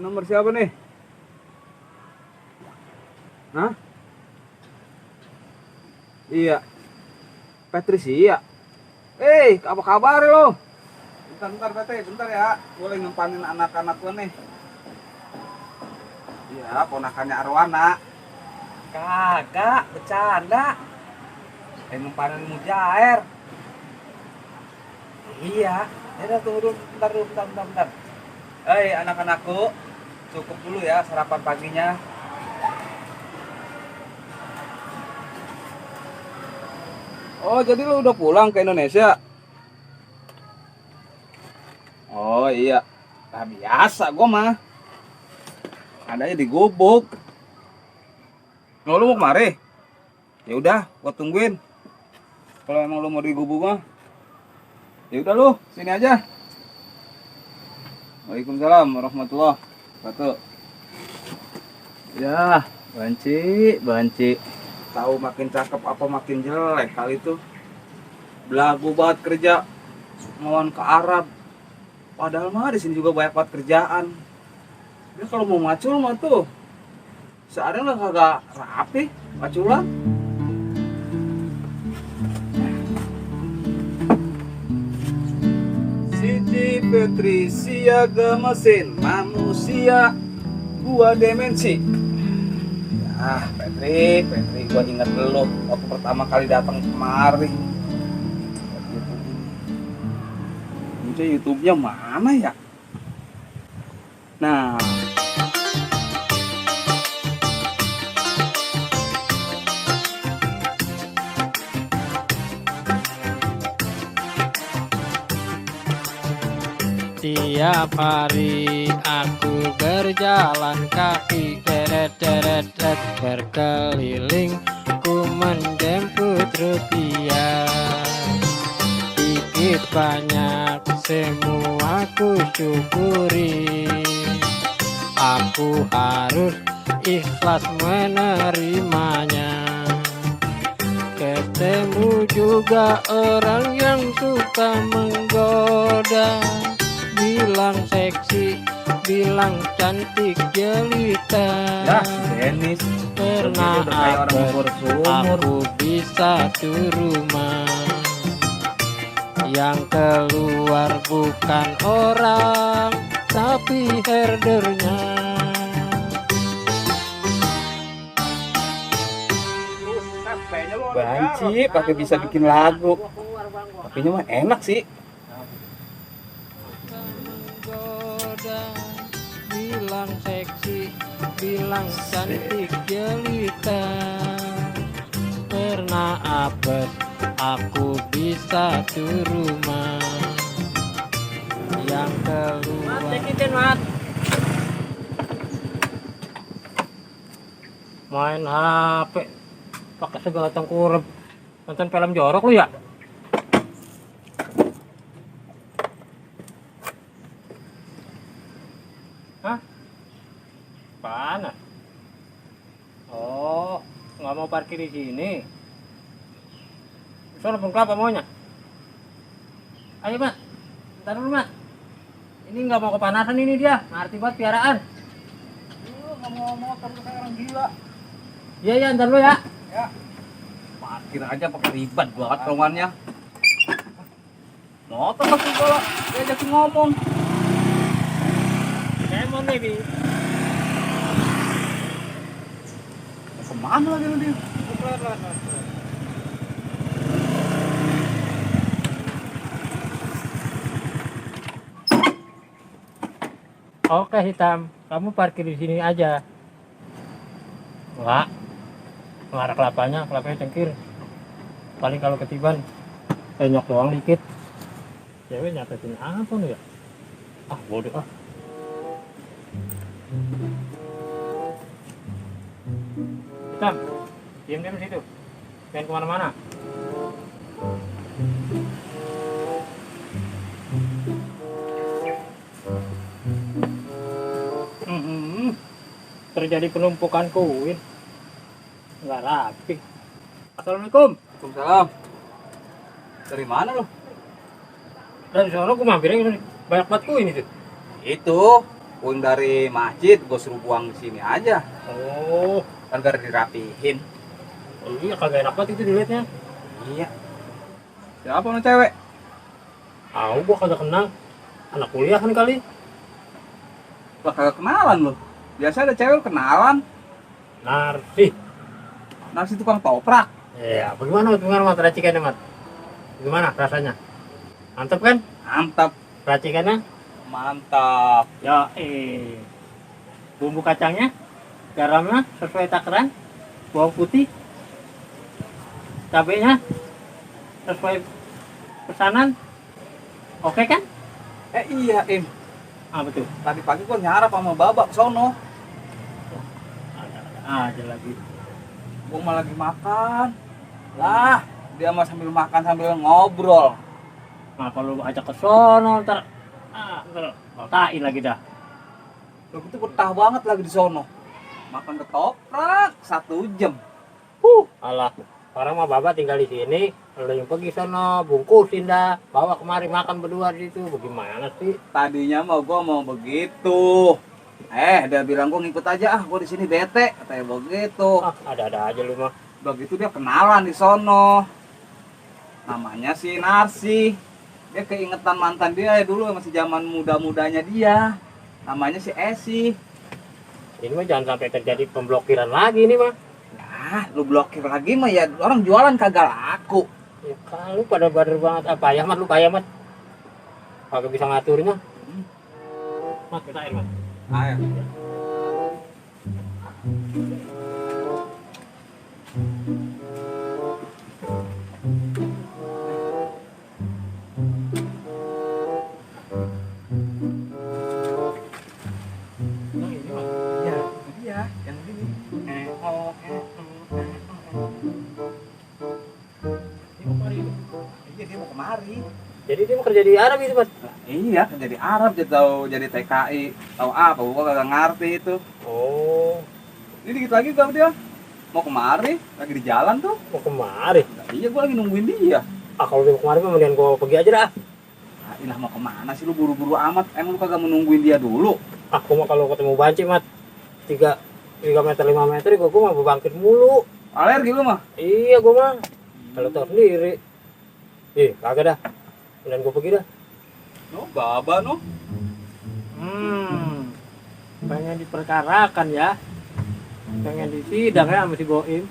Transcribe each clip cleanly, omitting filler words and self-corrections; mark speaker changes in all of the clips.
Speaker 1: Nomor siapa nih? Hah? Iya, Patricia. Apa kabar lo? Bentar, Pete, bentar ya. Gue lagi ngempanin anak-anak gue nih. Iya, ponakannya Arwana. Kagak, bercanda. Lagi ngempanin mujair. Iya, ya tunggu dulu, bentar. Anak-anakku, cukup dulu ya sarapan paginya. Oh, jadi lu udah pulang ke Indonesia? Oh iya, nah, biasa gua mah. Adanya di Gubuk. Lu mau kemari? Ya udah, gua tungguin. Kalau emang lu mau di Gubuk mah, ya udah lu sini aja. Waalaikumsalam warahmatullahi wabarakatuh. Ya, banci. Tahu makin cakep apa makin jelek kali itu. Belagu banget kerja mauan ke Arab. Padahal mah di sini juga banyak banget kerjaan. Dia kalau mau macul mah tuh seadanya lah kagak rapi maculan. Siti Patricia gemesin manusia gua demensi. Petri, gua inget dulu waktu pertama kali datang kemari. Itu YouTube-nya mana ya? Nah,
Speaker 2: tiap hari aku berjalan kaki deret berkeliling ku menjemput rupiah. Dikit banyak semua ku syukuri. Aku harus ikhlas menerimanya. Ketemu juga orang yang suka menggoda, bilang seksi, bilang cantik jelita.
Speaker 1: ya Dennis
Speaker 2: Pernah aku bisa tuh rumah, yang keluar bukan orang tapi herdernya.
Speaker 1: Banci pakai bisa bikin lagu. Tapi mah enak sih.
Speaker 2: Menggoda, bilang seksi, bilang cantik jelita. Pernah apes, aku bisa tuh rumah, yang keluar. Main HP pakai segala tengkurap, nonton film jorok lu ya? Hah? Mana? Oh, nggak mau parkir di sini. Soalnya pun kelapa maunya. Ayo Mak, bentar dulu Mak. Ini nggak mau kepanasan ini dia, ngerti banget piaraan.
Speaker 1: Nggak mau motor kayak orang gila.
Speaker 2: Iya, ntar dulu ya.
Speaker 1: Ya. Parkir aja pakai ribet banget romannya. Motor langsung kalau diajakin ngomong.
Speaker 2: Emon nih, Bi.
Speaker 1: Kemana lagi lu dia?
Speaker 2: Oke hitam, kamu parkir di sini aja. Enggak, ngarah kelapanya cengkir. Paling kalau ketiban, penyok doang dikit. Cewek nyatetin apa nih ya? Ah bodoh ah. Hitam, diam-diam di situ. Jangan kemana-mana. Terjadi penumpukan koin, nggak rapi. Assalamualaikum.
Speaker 1: Waalaikumsalam. Dari mana lo?
Speaker 2: Dari sono gue mampir aja nih. Banyak banget koin itu.
Speaker 1: Itu puing dari masjid, gue suruh buang di sini aja.
Speaker 2: Oh,
Speaker 1: Kan gak dirapihin.
Speaker 2: iya kagak enak banget itu dilihatnya.
Speaker 1: Iya. Siapa nih cewek?
Speaker 2: Tahu gua kagak kenal. Anak kuliah kan kali.
Speaker 1: Lah kagak kenalan loh. Biasa ada cewek kenalan.
Speaker 2: Narsi.
Speaker 1: Nasi tukang toprak.
Speaker 2: Ya, bagaimana mat racikannya mat? Gimana rasanya? Mantap kan?
Speaker 1: Mantap.
Speaker 2: Racikannya?
Speaker 1: Mantap.
Speaker 2: Ya, bumbu kacangnya, garamnya sesuai takaran, bawang putih, cabenya sesuai pesanan. Oke kan?
Speaker 1: Iya Im.
Speaker 2: Ah betul.
Speaker 1: Tadi pagi gua nyarap sama babak sono.
Speaker 2: Ada aja lagi.
Speaker 1: Gua malah lagi makan. Lah, dia mah sambil makan sambil ngobrol.
Speaker 2: Nah kalau lu ajak ke sono ntar tain lagi dah.
Speaker 1: Lu itu betah banget lagi di sono. Makan ketoprak 1 jam.
Speaker 2: Alah, orang mah baba tinggal di sini, lu yang pergi sono bungkusin dah, bawa kemari makan berdua di situ. Bagaimana sih?
Speaker 1: Tadinya mah gua mau begitu. Dia bilang gua ngikut aja gua di sini bete, katanya begitu.
Speaker 2: Ah, ada-ada aja lu mah.
Speaker 1: Begitu dia kenalan di sono. Namanya si Narsi. Dia keingetan mantan dia dulu masih zaman muda-mudanya dia. Namanya si Esi.
Speaker 2: Ini mah jangan sampai terjadi pemblokiran lagi ini mah.
Speaker 1: Nah, lu blokir lagi mah ya orang jualan kagak laku.
Speaker 2: Ya kalau pada bader banget apa ya mat lu kayak mat. Kagak bisa ngaturnya. Mat kita air mat.
Speaker 1: Ayo.
Speaker 2: Nah, ini mat.
Speaker 1: Ya, iya, yang ini.
Speaker 2: Ini mau kemari itu.
Speaker 1: Iya, dia mau kemari.
Speaker 2: Jadi dia mau kerja di Arab itu mat.
Speaker 1: Iya, jadi Arab jadi TKI, tahu apa? Gua kagak ngerti itu.
Speaker 2: Oh,
Speaker 1: Ini dikit lagi gak dia mau kemari, lagi di jalan tuh.
Speaker 2: mau kemari.
Speaker 1: Nah, iya, gua lagi nungguin dia.
Speaker 2: Ah kalau dia mau kemari mah mendingan gua pergi aja dah.
Speaker 1: Nah, ilah mau kemana sih lu buru-buru amat? Emang lu kagak menungguin dia dulu?
Speaker 2: Aku mah kalau ketemu banci mat 3 meter 5 meter gua mah bangkit mulu.
Speaker 1: Alergi lu mah?
Speaker 2: Iya gua mah. Kalau tahu sendiri. Kagak dah. Mendingan gua pergi dah.
Speaker 1: No, baba no.
Speaker 2: Pengen diperkarakan ya. Pengen disidang ya sama si Boim.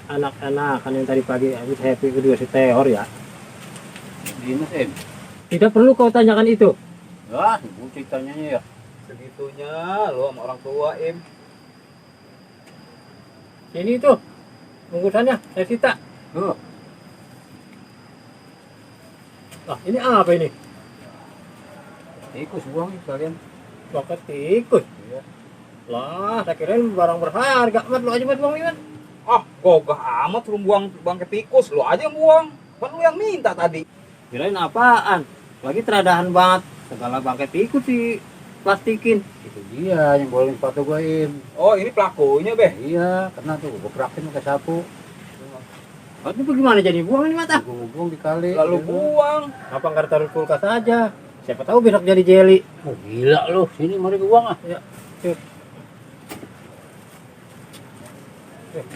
Speaker 2: Anak-anak kan yang tadi pagi habis happy kedua si Teor ya.
Speaker 1: Dinas Em.
Speaker 2: Tidak perlu kau tanyakan itu.
Speaker 1: Wah, ibu ceritanya ya. Segitunya lu sama orang tua Em.
Speaker 2: Ini tuh bungkusannya saya sita. Nah, ini apa ini?
Speaker 1: Tikus buang kalian.
Speaker 2: Pakai tikus.
Speaker 1: Iya.
Speaker 2: Lah, saya kirain barang berharga. Mat, lu aja mat buang mat.
Speaker 1: Ah, gogah amat lu buang ke tikus, lu aja yang buang. Kan lu yang minta tadi.
Speaker 2: Kirain apaan? Lagi teradahan banget. Segala bangkai tikus sih plastikin.
Speaker 3: Itu dia yang boleh sepatu gue Im.
Speaker 1: Oh, ini pelakunya, Beh.
Speaker 3: Iya, karena tuh gue praktin pakai sapu.
Speaker 2: Itu bagaimana jadi buang ini mata?
Speaker 3: Gue buang di kali.
Speaker 1: Lalu
Speaker 3: Iya.
Speaker 1: buang.
Speaker 2: Apa nggak taruh kulkas aja? Siapa tahu besok jadi jelly.
Speaker 3: Oh, gila lu, sini mari gue buang ah.
Speaker 2: Ya,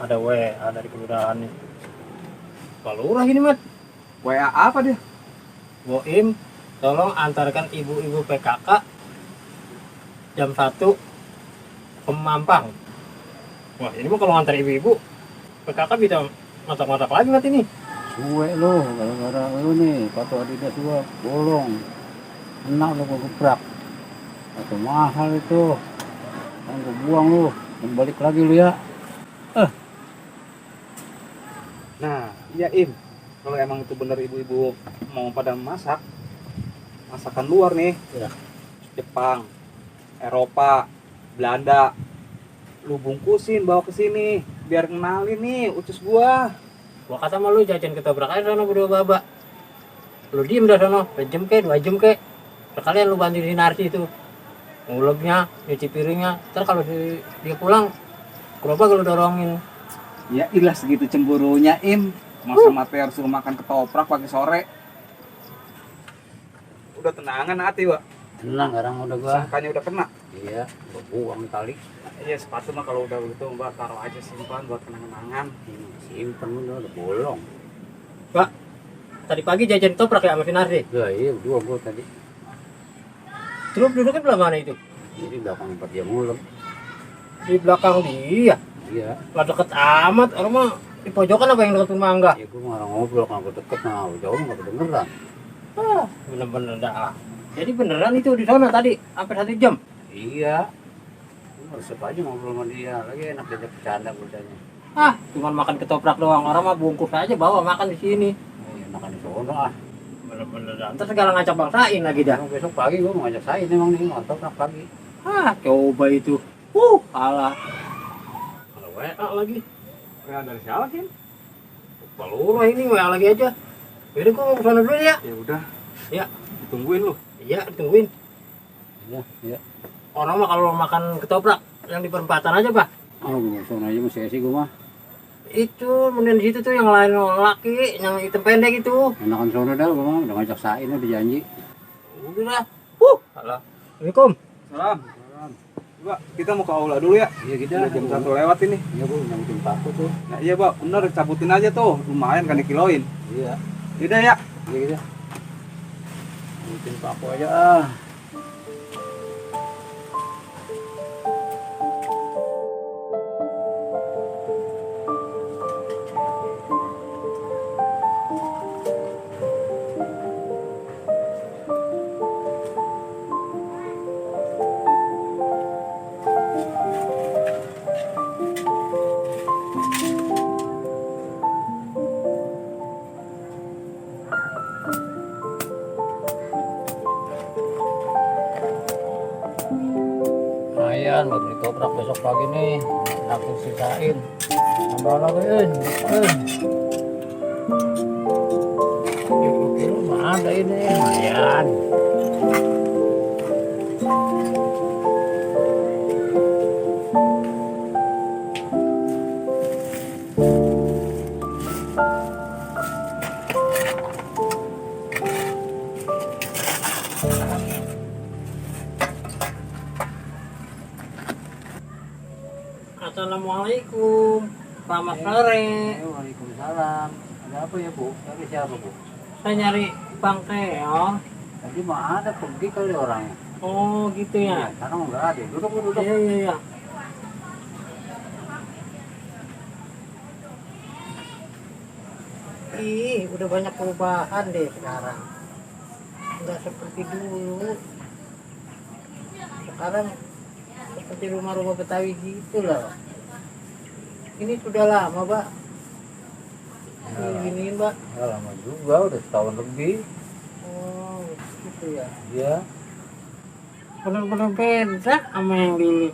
Speaker 2: ada ada di kelurahan nih. Pak Lurah ini mat.
Speaker 1: WA apa dia?
Speaker 2: Boim, tolong antarkan ibu-ibu PKK jam 1 ke Mampang. Wah ini mah kalau ngantar ibu-ibu PKK bisa masak-masak lagi mat ini.
Speaker 3: Suwe lu, gara-gara lu nih, sepatu Adidas gue bolong. Enak lu gue gebrak. Atau mahal itu. Kan gue buang lu, dan balik lagi lu ya.
Speaker 1: Nah, iya Im. Kalau emang itu bener ibu-ibu mau pada masak, masakan luar nih,
Speaker 2: Ya.
Speaker 1: Jepang, Eropa, Belanda, lu bungkusin bawa ke sini, biar kenalin nih ucus gua.
Speaker 2: Gua kata sama lu jajan ketoprak aja sana berdua baba. Lu diem dah sana, sejam ke, 2 jam ke. Sekalian lu bantu si Narsi itu. Nguleknya, nyuci piringnya. Ntar kalau dia pulang, gerobak lu dorongin.
Speaker 1: Ya ilah segitu cemburunya Im. Masa materi suruh makan ketoprak pagi sore. udah tenangan hati, Pak.
Speaker 3: Tenang sekarang udah gua.
Speaker 1: Sangkanya udah kena.
Speaker 3: Iya, gua buang kali.
Speaker 1: Iya, sepatu mah kalau udah begitu Mbak taruh aja simpan buat kenang-kenangan.
Speaker 3: Simpen udah bolong.
Speaker 2: Pak, tadi pagi jajan toprak ya sama si Nardi.
Speaker 3: Ya iya, gua tadi.
Speaker 2: Terus duduknya belah mana itu?
Speaker 3: Jadi belakang tempat dia mulem.
Speaker 2: Di belakang dia.
Speaker 3: Iya.
Speaker 2: Lah deket amat, orang mah di pojokan apa yang deket rumah Angga?
Speaker 3: Ya gua malah ngobrol kan gua deket nah jauh nggak kedengeran.
Speaker 2: Ah, bener-bener dah. Jadi beneran itu di sana tadi, hampir 1 jam.
Speaker 3: Iya. Gua resep aja ngobrol sama dia. Lagi enak diajak bercanda bocahnya.
Speaker 2: Ah, cuman makan ketoprak doang. Orang mah bungkus aja bawa makan di sini.
Speaker 3: Enakan di sono ah.
Speaker 2: Bener-bener dah. Ntar segala ngacak bangsain lagi dah.
Speaker 3: Emang besok pagi gua mau ngajak saya emang nih nonton pagi.
Speaker 2: Ah, coba itu. Kalah.
Speaker 3: Kalau WA
Speaker 2: lagi.
Speaker 1: Ya dari siapa, Kim?
Speaker 2: Palura ini WA lagi aja. Jadi gua mau ke sana dulu ya.
Speaker 1: Ya udah.
Speaker 2: Ya.
Speaker 1: Ditungguin lu.
Speaker 2: Iya, tungguin.
Speaker 3: Iya.
Speaker 2: Orang mah kalau makan ketoprak yang di perempatan aja, Pak.
Speaker 3: Oh, gua sono aja masih sih gua mah.
Speaker 2: Itu kemudian di situ tuh yang lain laki, yang hitam pendek itu.
Speaker 3: Enakan sono dah gua mah udah ngajak saya udah janji.
Speaker 2: Udah dah. Assalamualaikum.
Speaker 1: Salam. Mbak, kita mau ke aula dulu ya.
Speaker 3: Iya kita
Speaker 1: Udah jam 1 lewat ini.
Speaker 3: Iya gua nyamperin paku tuh.
Speaker 1: Nah, iya, Pak. Bener cabutin aja tuh. Lumayan kan dikiloin.
Speaker 3: Iya.
Speaker 1: Yaudah ya.
Speaker 3: Iya kita. Nyamperin paku aja ah. Lumayan buat beli toprak besok pagi nih. Aku sisain. Nambah lagi kilo mah ada ini lumayan.
Speaker 2: Assalamualaikum. Selamat sore.
Speaker 3: Waalaikumsalam. Ada apa ya Bu? Cari siapa Bu?
Speaker 2: Saya nyari Bang Teo.
Speaker 3: Tadi mah ada pergi kali orangnya.
Speaker 2: Oh, gitu ya.
Speaker 3: Sekarang nggak ada. Duduk.
Speaker 2: Iya. Ih, udah banyak perubahan deh sekarang. Nggak seperti dulu. Sekarang seperti rumah-rumah Betawi gitu loh. Ini sudah lama, Pak. Giniin, Pak.
Speaker 3: Ya, lama juga, udah setahun lebih.
Speaker 2: Oh, gitu ya.
Speaker 3: Iya.
Speaker 2: Bener-bener beda sama yang dulu.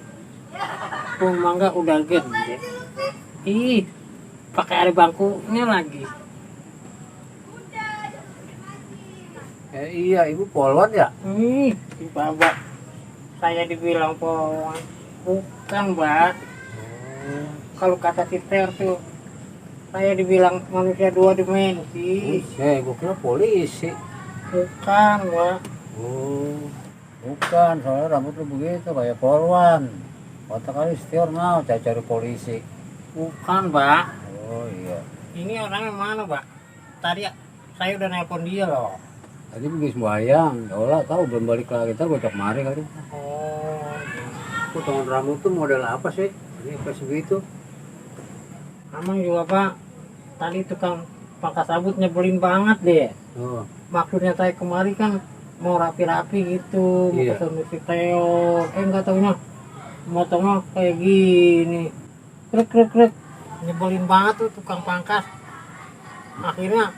Speaker 2: Mangga udah gede. Ih, pakai ada bangkunya lagi.
Speaker 3: Iya, Ibu polwan ya?
Speaker 2: Si Bapak. Saya dibilang polwan. Bukan, Mbak. Kalau kata Titer tuh, saya dibilang manusia 2 dimensi.
Speaker 3: Gue kira polisi.
Speaker 2: Bukan, Mbak.
Speaker 3: Oh, bukan. Soalnya rambut lu begitu kayak polwan. Otak kali setior mau cari polisi.
Speaker 2: Bukan, Mbak.
Speaker 3: Oh iya.
Speaker 2: Ini orangnya mana, Mbak? Tadi saya udah nelpon dia loh.
Speaker 3: Tadi pergi sembahyang. Ya Allah, tahu belum balik lagi. Ntar gue cek mari kali.
Speaker 2: Oh,
Speaker 3: Potongan rambut tuh model apa sih? Ini apa segitu?
Speaker 2: Amang juga, Pak. Tadi tukang pangkas rambut nyebelin banget deh.
Speaker 3: Oh,
Speaker 2: Maksudnya saya kemari kan mau rapi-rapi gitu, mau
Speaker 3: Iya.
Speaker 2: pesen si Theo. Nggak taunya motongnya kayak gini. Krek. Nyebelin banget tuh tukang pangkas. Akhirnya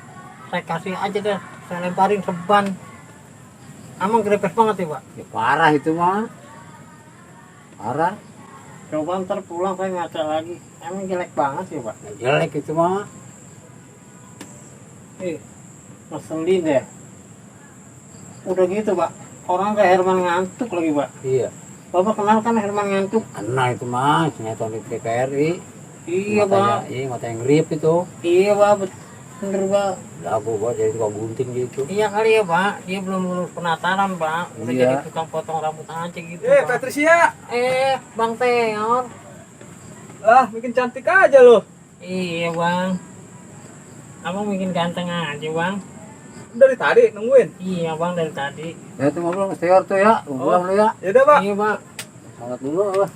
Speaker 2: saya kasih aja deh, saya lemparin seban. Amang grepes banget ya, Pak.
Speaker 3: ya parah itu mah. Parah.
Speaker 2: Coba ntar pulang saya ngaca lagi. Emang jelek banget sih, Pak.
Speaker 3: Ya, jelek itu mah.
Speaker 2: Ngeselin deh. Udah gitu, Pak. Orang kayak Herman ngantuk lagi, Pak.
Speaker 3: Iya.
Speaker 2: Bapak kenal kan Herman ngantuk?
Speaker 3: Kenal itu mah, sinetron di TVRI.
Speaker 2: Iya, Pak.
Speaker 3: Iya, mata yang grip itu.
Speaker 2: Iya, Pak. Bener bang.
Speaker 3: Jago banget jadi tukang gunting gitu.
Speaker 2: Iya kali ya pak, dia belum lulus penataran pak, udah
Speaker 3: Iya.
Speaker 2: jadi tukang potong rambut aja gitu.
Speaker 1: Eh,
Speaker 2: Pak.
Speaker 1: Patricia.
Speaker 2: Bang Teor.
Speaker 1: Lah, bikin cantik aja lo.
Speaker 2: Iya bang. Abang bikin ganteng aja bang.
Speaker 1: Dari tadi nungguin.
Speaker 2: Iya bang dari tadi.
Speaker 3: Ya itu ngobrol Steor tuh ya, pulang lu ya.
Speaker 1: Ya udah, Pak.
Speaker 2: Iya pak.
Speaker 3: Sangat dulu lah.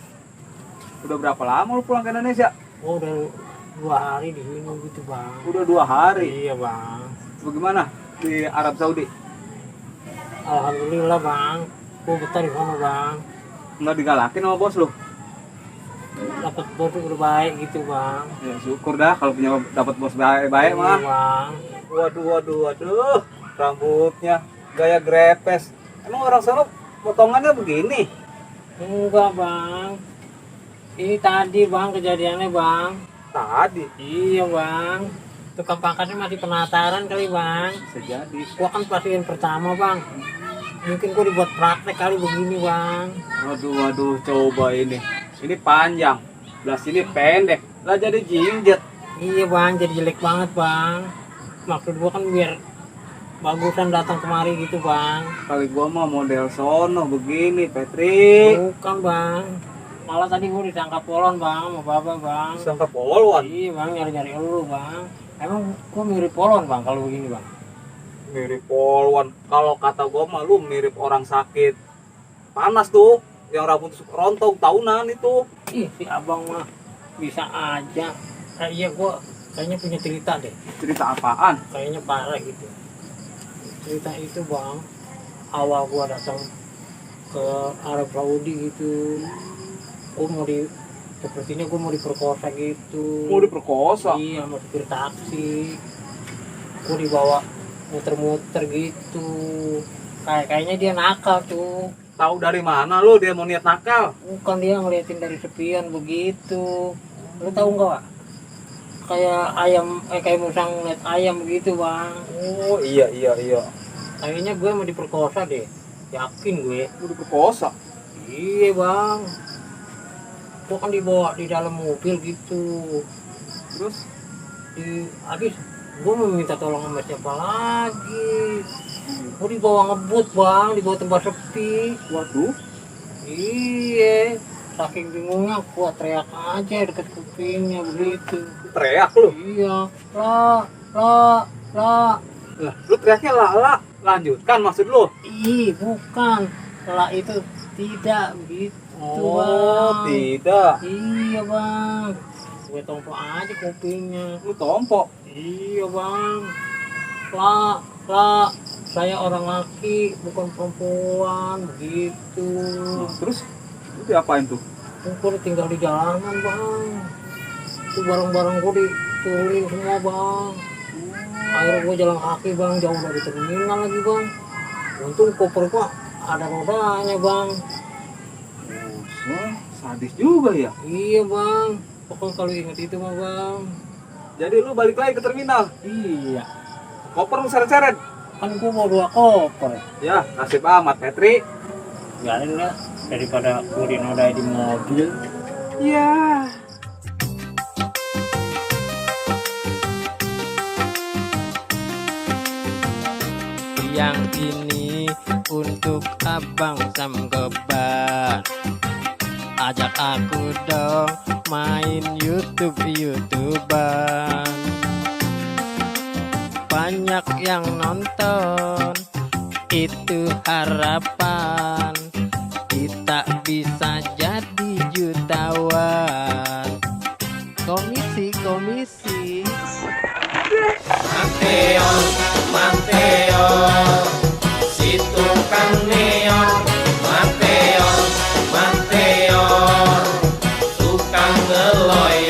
Speaker 1: Udah berapa lama lu pulang ke Indonesia?
Speaker 2: Oh udah 2 hari di sini gitu bang.
Speaker 1: Udah 2 hari.
Speaker 2: Iya bang.
Speaker 1: Bagaimana di Arab Saudi?
Speaker 2: Alhamdulillah bang. Gue betah di sana bang.
Speaker 1: Nggak digalakin sama bos lu?
Speaker 2: Dapat bos udah baik gitu bang.
Speaker 1: Ya syukur dah kalau punya dapat bos baik-baik
Speaker 2: Iya,
Speaker 1: mah.
Speaker 2: bang.
Speaker 1: Waduh. Rambutnya gaya grepes. Emang orang sana potongannya begini?
Speaker 2: Enggak bang. Ini tadi bang kejadiannya bang.
Speaker 1: Tadi
Speaker 2: Iya bang. Tukang pangkatnya masih penataran kali bang.
Speaker 1: sejadi.
Speaker 2: Gua kan pasien pertama bang. Mungkin gua dibuat praktek kali begini bang.
Speaker 1: Waduh, coba ini. Ini panjang, belah sini pendek. Lah jadi jinjet.
Speaker 2: Iya bang, jadi jelek banget bang. Maksud gua kan biar bagusan datang kemari gitu bang.
Speaker 1: Kali gua mah model sono begini, Petri.
Speaker 2: Bukan bang. Malah tadi gua disangka polon bang sama bapak bang.
Speaker 1: Sangka polwan.
Speaker 2: Iya bang, nyari-nyari elu bang. Emang gua mirip polon bang kalau begini bang.
Speaker 1: Mirip polwan. Kalau kata gua mah lu mirip orang sakit. Panas tuh, yang rambut rontok tahunan itu.
Speaker 2: Ih si abang mah bisa aja. Iya gua kayaknya punya cerita deh.
Speaker 1: Cerita apaan?
Speaker 2: Kayaknya parah gitu. Cerita itu bang, awal gua datang ke Arab Saudi gitu, gua sepertinya gua mau diperkosa gitu.
Speaker 1: Mau diperkosa.
Speaker 2: Iya, mau supir taksi. Gua dibawa muter-muter gitu. Kayaknya dia nakal tuh.
Speaker 1: Tahu dari mana lu dia mau niat nakal?
Speaker 2: Bukan, dia ngeliatin dari sepian begitu. Lu tahu nggak Pak? Kayak ayam, kayak musang ngeliat ayam begitu bang.
Speaker 1: Oh iya.
Speaker 2: Kayaknya gue mau diperkosa deh. Yakin gue.
Speaker 1: Mau diperkosa.
Speaker 2: Iya bang. Gue kan dibawa di dalam mobil gitu.
Speaker 1: Terus
Speaker 2: Habis gue mau minta tolong sama siapa lagi. Gue dibawa ngebut bang, dibawa tempat sepi.
Speaker 1: waduh,
Speaker 2: Iya. Saking bingungnya gue teriak aja deket kupingnya begitu.
Speaker 1: teriak lu.
Speaker 2: Iya. La.
Speaker 1: Lah, lu teriaknya lah. Lanjutkan maksud lu.
Speaker 2: Ih, bukan. Lah itu tidak begitu,
Speaker 1: Oh,
Speaker 2: bang.
Speaker 1: tidak.
Speaker 2: Iya, bang. Gue tompok aja kupingnya.
Speaker 1: Lu tompok.
Speaker 2: Iya, bang. La. Saya orang laki, bukan perempuan, begitu.
Speaker 1: Nah, terus lu diapain tuh?
Speaker 2: Gue tinggal di jalanan, bang. Itu barang-barang gue diturunin semua, bang. Akhirnya gue jalan kaki, bang, jauh dari terminal lagi, bang. Untung koper gua ada rodanya, bang.
Speaker 1: Sadis juga ya.
Speaker 2: Iya, bang. Pokoknya kalau ingat itu mah, bang.
Speaker 1: Jadi lu balik lagi ke terminal.
Speaker 2: Iya.
Speaker 1: Koper lu seret-seret.
Speaker 2: Kan gua mau 2 koper.
Speaker 1: Ya, nasib amat, Petri.
Speaker 2: Biarin lah daripada gua dinodai di mobil.
Speaker 1: Ya.
Speaker 2: Yang ini untuk abang Sam Gobar. Ajak aku dong main YouTuber. Banyak yang nonton, itu harapan. Kita bisa jadi jutawan. Komisi
Speaker 4: Manteon, si tukang neon. Manteon, suka ngeloy.